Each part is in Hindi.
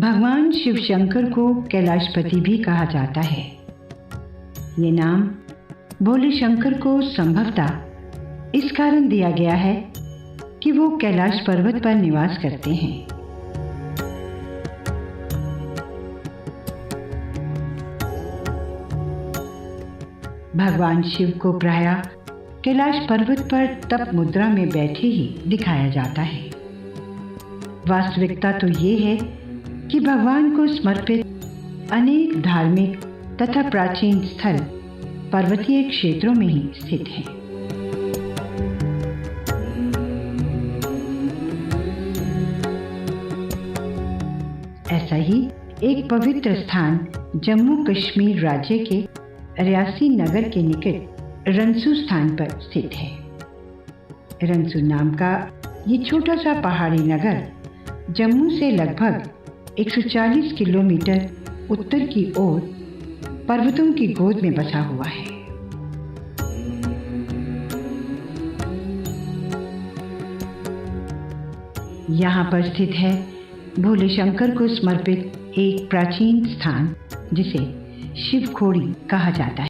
भगवान शिव शंकर को कैलाशपति भी कहा जाता है। ये नाम भोले शंकर को संभवतः इस कारण दिया गया है कि वो कैलाश पर्वत पर निवास करते हैं। भगवान शिव को प्रायः कैलाश पर्वत पर तप मुद्रा में बैठे ही दिखाया जाता है। वास्तविकता तो ये है कि भगवान को समर्पित अनेक धार्मिक तथा प्राचीन स्थल पर्वतीय क्षेत्रों में ही स्थित हैं। ऐसा ही एक पवित्र स्थान जम्मू कश्मीर राज्य के रियासी नगर के निकट रंसू स्थान पर स्थित है। रंसू नाम का ये छोटा सा पहाड़ी नगर जम्मू से लगभग 140 किलोमीटर उत्तर की ओर पर्वतों की गोद में बसा हुआ है। यहाँ पर स्थित है भोले शंकर को समर्पित एक प्राचीन स्थान जिसे शिव खोड़ी कहा जाता है।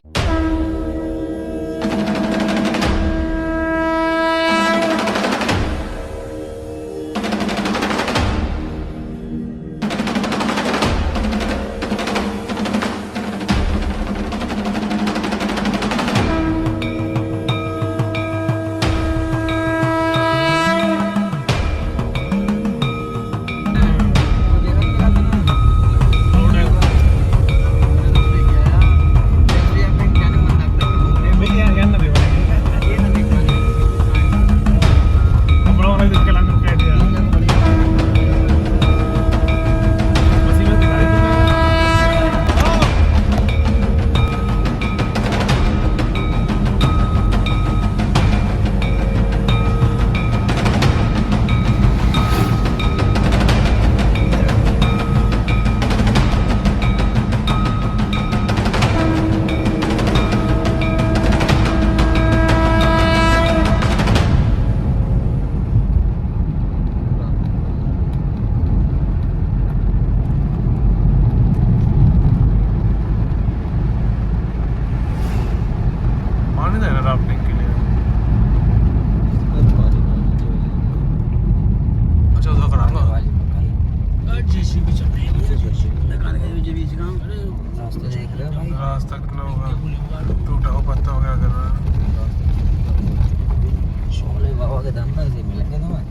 रास्ता कितना होगा, टूटा हुआ पत्ता वगैरह कर रहा है। शोले बाबा के दम से मिलेंगे तुम्हें।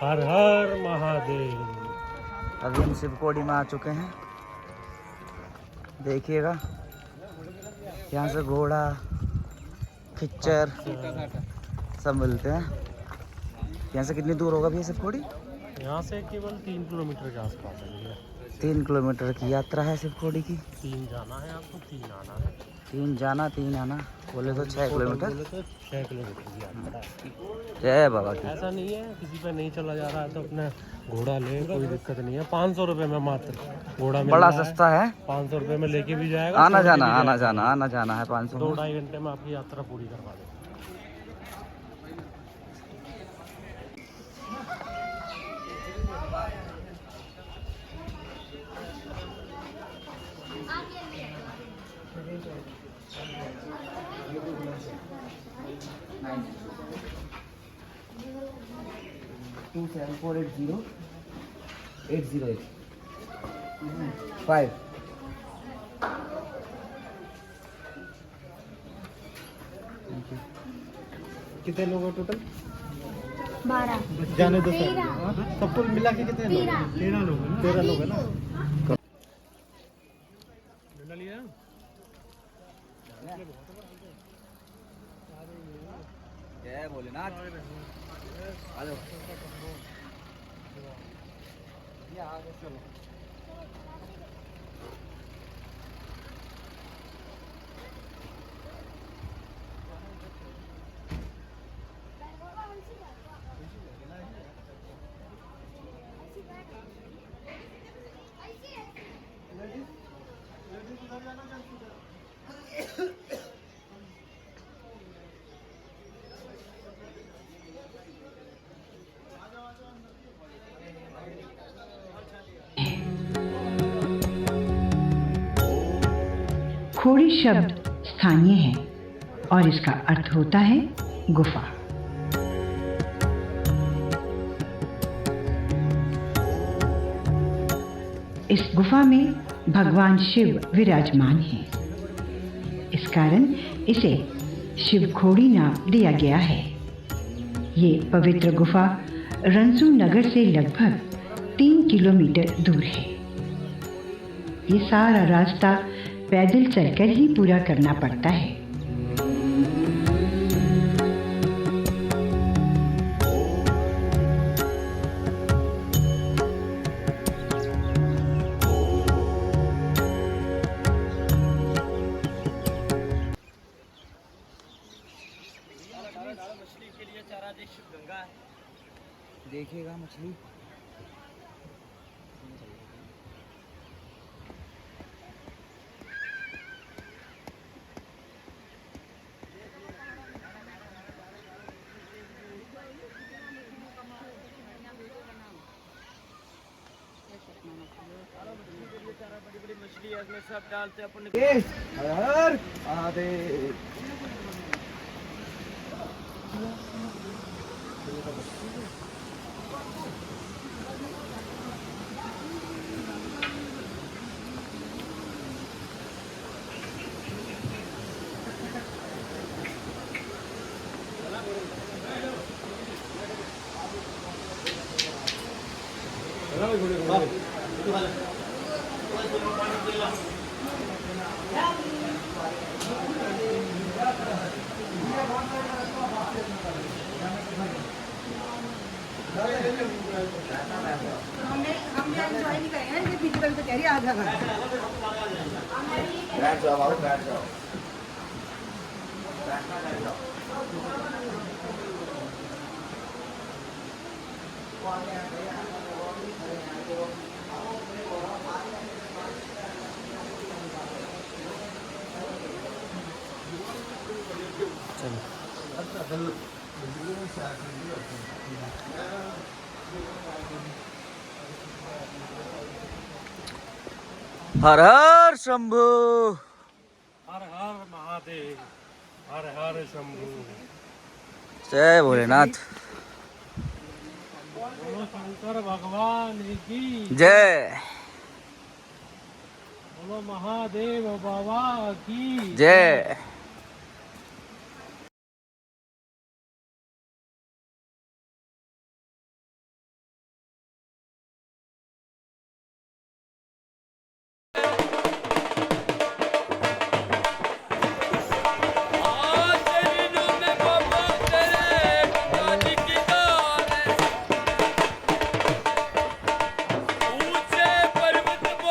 हर हर महादेव। अभी हम शिवकोड़ी में आ चुके हैं। देखिएगा यहाँ से घोड़ा खच्चर सब मिलते हैं। यहाँ से कितनी दूर होगा भैया शिवकोड़ी? यहाँ से केवल 3 किलोमीटर के आसपास है। 3 किलोमीटर की यात्रा है शिवखोड़ी की। 3 जाना है आपको, 3 आना है। 3 जाना 3 आना, बोले तो 6 किलोमीटर। बोले तो 6 किलोमीटर की यात्रा है। जय बाबा की। ऐसा नहीं है किसी पे नहीं चला जा रहा है तो अपने घोड़ा ले, कोई दिक्कत नहीं है। 500 रुपये में मात्र घोड़ा मिल बड़ा रहा है। सस्ता है। 500 रुपये में लेके भी जाएगा, आना छोड़ के जाना भी आना जाएगा। जाना आना जाना है 500 में। 2-2.5 घंटे में आपकी यात्रा पूरी करवा देगा। Two 7 4 8 0 8 0 8 5। कितने लोग हो टोटल? 12 जाने दो 13 सब कुल मिला के कितने लोग? 13 लोग है ना। 13 लोग है ना। लिया जय भोलेनाथ। आ जाओ। चलो। खोड़ी शब्द स्थानीय है और इसका अर्थ होता है गुफा। इस गुफा में भगवान शिव विराजमान हैं। इस कारण इसे शिवखोड़ी नाम दिया गया है। ये पवित्र गुफा रंसू नगर से लगभग 3 किलोमीटर दूर है। ये सारा रास्ता पैदल चलकर ही पूरा करना पड़ता है। मछली के लिए चारा गंगा है, देखिएगा मछली। बड़ी बड़ी मछली है, इसमें सब डालते अपन। हर आधे हर हर शंभू। हर हर महादेव, हर हर शंभू। जय भोलेनाथ। बोलो शंकर भगवान की जय। बोलो महादेव बाबा की जय। ऊंचे पर्वत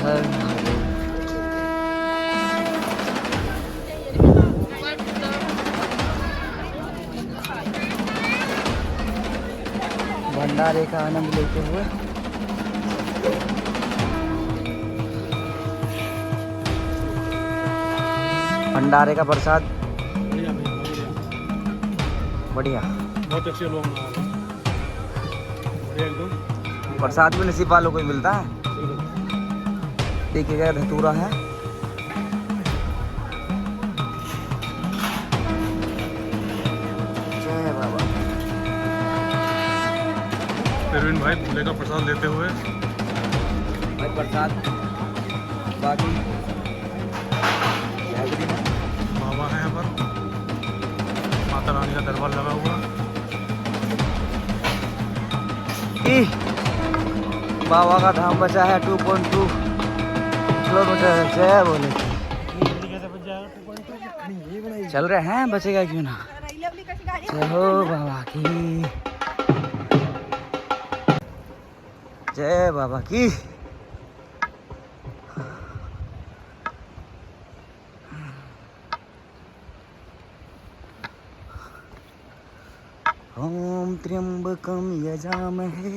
हर महादेव। भंडारे का आनंद लेते हुए भंडारे का प्रसाद बढ़िया, बहुत अच्छे लोग बना रहे हैं। बढ़िया एकदम। प्रसाद भी नसीब वालों को ही मिलता है। देखिएगा धतूरा है, जय बाबा। प्रवीण भाई भोले का प्रसाद लेते हुए भाई प्रसाद बाकी बाबा है यहाँ पर, माता रानी का दरबार लगा हुआ। बाबा का धाम बचा है 2.2 किलोमीटर। जय बोले, चल रहे हैं, बचेगा क्यों ना। जय हो बाबा की, जय बाबा की। ओम त्र्यंबकम यजामहे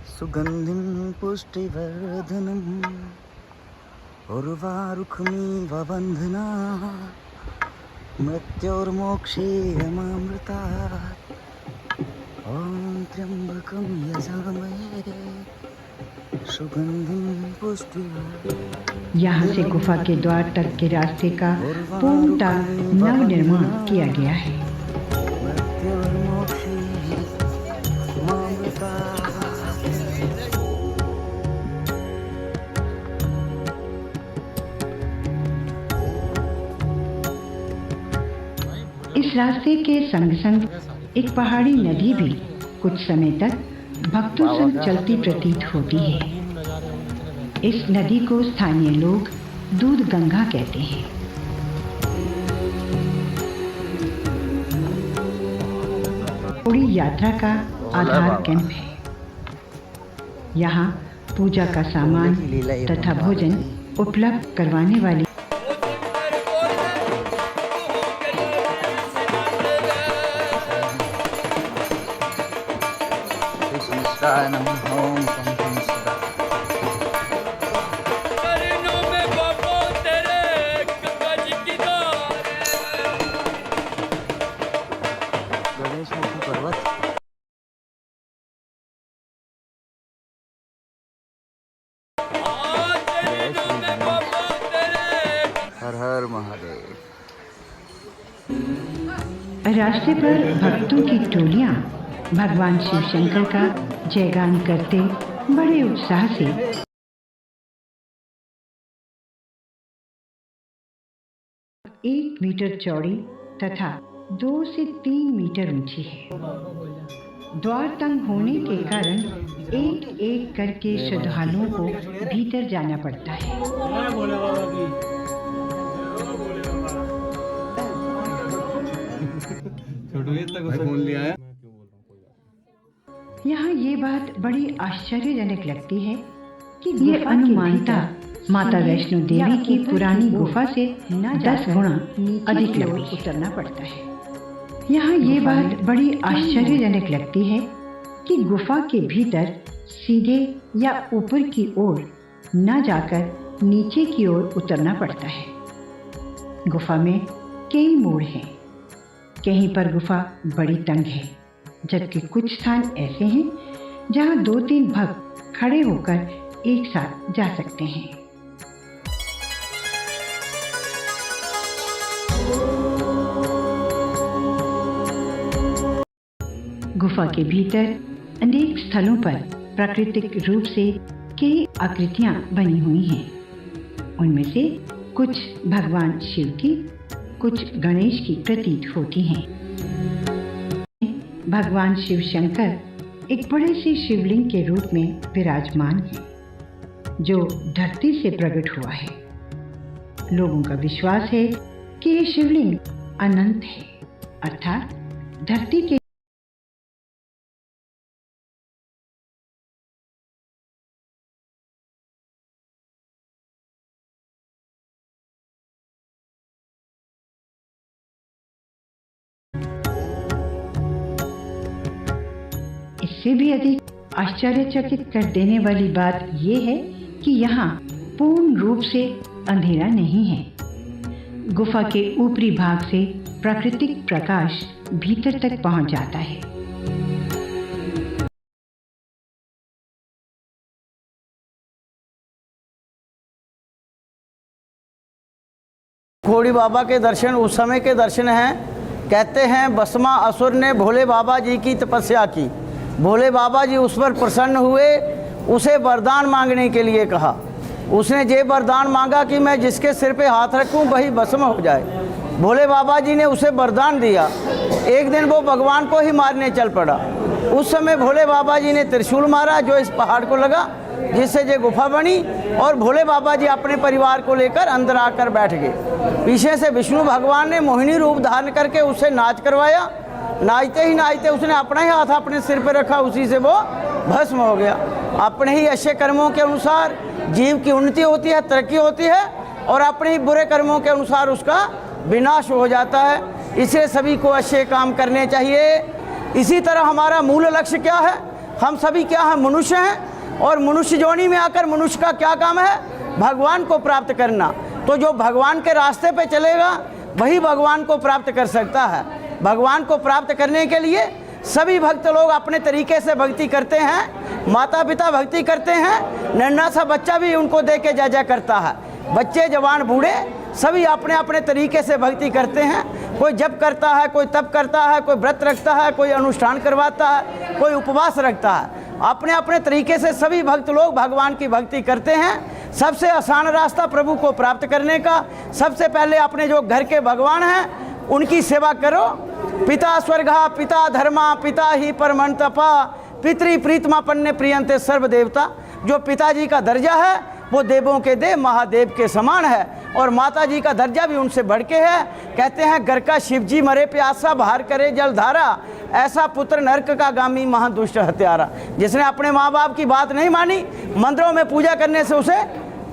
सुगंधिं पुष्टिवर्धनम् उर्वारुकमिव बन्धनात् मृत्योर्मोक्षेयमामृतात्। ओम त्र्यंबकम यजामहे सुगंधिं पुष्टिवर्धनम्। यहाँ से गुफा के द्वार तक के रास्ते का पूर्णतः नवनिर्माण किया गया है। इस रास्ते के संग संग एक पहाड़ी नदी भी कुछ समय तक भक्तों संग चलती प्रतीत होती है। इस नदी को स्थानीय लोग दूध गंगा कहते हैं। पूरी यात्रा का आधार कैंप है। यहाँ पूजा का सामान तथा भोजन उपलब्ध करवाने वाली गणेश मुखी पर्वत। हर हर महादेव। रास्ते पर भक्तों की टोलियां भगवान शिव शंकर का जयगान करते बड़े उत्साह से 1 मीटर चौड़ी तथा 2 से 3 मीटर ऊंची है। द्वार तंग होने के कारण एक एक करके श्रद्धालुओं को भीतर जाना पड़ता है। यहाँ ये बात बड़ी आश्चर्यजनक लगती है कि ये अनुमानता माता वैष्णो देवी की पुरानी गुफा से 10 गुना अधिक लंबी उतरना पड़ता है। यहाँ ये बात बड़ी आश्चर्यजनक लगती है कि गुफा के भीतर सीधे या ऊपर की ओर न जाकर नीचे की ओर उतरना पड़ता है। गुफा में कई मोड़ हैं। कहीं पर गुफा बड़ी तंग है, जबकि कुछ स्थान ऐसे हैं जहां 2-3 भक्त खड़े होकर एक साथ जा सकते हैं। गुफा के भीतर अनेक स्थलों पर प्राकृतिक रूप से कई आकृतियां बनी हुई हैं। उनमें से कुछ भगवान शिव की, कुछ गणेश की प्रतीत होती हैं। भगवान शिव शंकर एक बड़े से शिवलिंग के रूप में विराजमान है, जो धरती से प्रकट हुआ है। लोगों का विश्वास है कि ये शिवलिंग अनंत है, अर्थात धरती के इससे भी अधिक आश्चर्यचकित कर देने वाली बात यह है कि यहाँ पूर्ण रूप से अंधेरा नहीं है। गुफा के ऊपरी भाग से प्राकृतिक प्रकाश भीतर तक पहुंच जाता है। खोड़ी बाबा के दर्शन उस समय के दर्शन हैं। कहते हैं बसमा असुर ने भोले बाबा जी की तपस्या की। भोले बाबा जी उस पर प्रसन्न हुए, उसे वरदान मांगने के लिए कहा। उसने ये वरदान मांगा कि मैं जिसके सिर पे हाथ रखूं वही भस्म हो जाए। भोले बाबा जी ने उसे वरदान दिया। एक दिन वो भगवान को ही मारने चल पड़ा। उस समय भोले बाबा जी ने त्रिशूल मारा जो इस पहाड़ को लगा, जिससे ये गुफा बनी और भोले बाबा जी अपने परिवार को लेकर अंदर आकर बैठ गए। पीछे से विष्णु भगवान ने मोहिनी रूप धारण करके उससे नाच करवाया। नाचते ही नाचते उसने अपना ही हाथ अपने सिर पर रखा, उसी से वो भस्म हो गया। अपने ही अच्छे कर्मों के अनुसार जीव की उन्नति होती है, तरक्की होती है, और अपने ही बुरे कर्मों के अनुसार उसका विनाश हो जाता है। इसलिए सभी को अच्छे काम करने चाहिए। इसी तरह हमारा मूल लक्ष्य क्या है? हम सभी क्या हैं? मनुष्य हैं। और मनुष्य जोनी में आकर मनुष्य का क्या काम है? भगवान को प्राप्त करना। तो जो भगवान के रास्ते पे चलेगा वही भगवान को प्राप्त कर सकता है। भगवान को प्राप्त करने के लिए सभी भक्त लोग अपने तरीके से भक्ति करते हैं। माता पिता भक्ति करते हैं, नन्हा सा बच्चा भी उनको देख के जय जय करता है। बच्चे जवान बूढ़े सभी अपने अपने तरीके से भक्ति करते हैं। कोई जप करता है, कोई तप करता है, कोई व्रत रखता है, कोई अनुष्ठान करवाता है, कोई उपवास रखता है। अपने अपने तरीके से सभी भक्त लोग भगवान की भक्ति करते हैं। सबसे आसान रास्ता प्रभु को प्राप्त करने का, सबसे पहले अपने जो घर के भगवान हैं उनकी सेवा करो। पिता स्वर्गा पिता धर्मा पिता ही परमं तपा पितृ प्रीतमापन्ने प्रियंते सर्व देवता। जो पिताजी का दर्जा है वो देवों के देव महादेव के समान है, और माता जी का दर्जा भी उनसे बढ़ के है। कहते हैं घर का शिव जी मरे प्यासा बाहर करे जलधारा, ऐसा पुत्र नरक का गामी महादुष्ट हत्यारा। जिसने अपने माँ बाप की बात नहीं मानी, मंदिरों में पूजा करने से उसे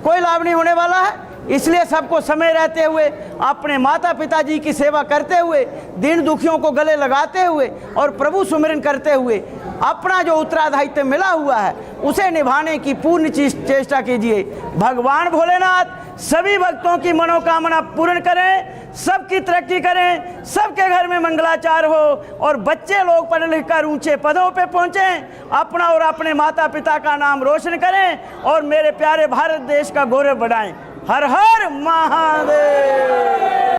कोई लाभ नहीं होने वाला है। इसलिए सबको समय रहते हुए अपने माता पिता जी की सेवा करते हुए, दीन दुखियों को गले लगाते हुए और प्रभु सुमिरन करते हुए अपना जो उत्तरादायित्व मिला हुआ है उसे निभाने की पूर्ण चेष्टा कीजिए। भगवान भोलेनाथ सभी भक्तों की मनोकामना पूर्ण करें, सबकी तरक्की करें, सबके घर में मंगलाचार हो और बच्चे लोग पढ़ लिख कर ऊंचे पदों पे पहुंचें, अपना और अपने माता पिता का नाम रोशन करें और मेरे प्यारे भारत देश का गौरव बढ़ाएं। हर हर महादेव।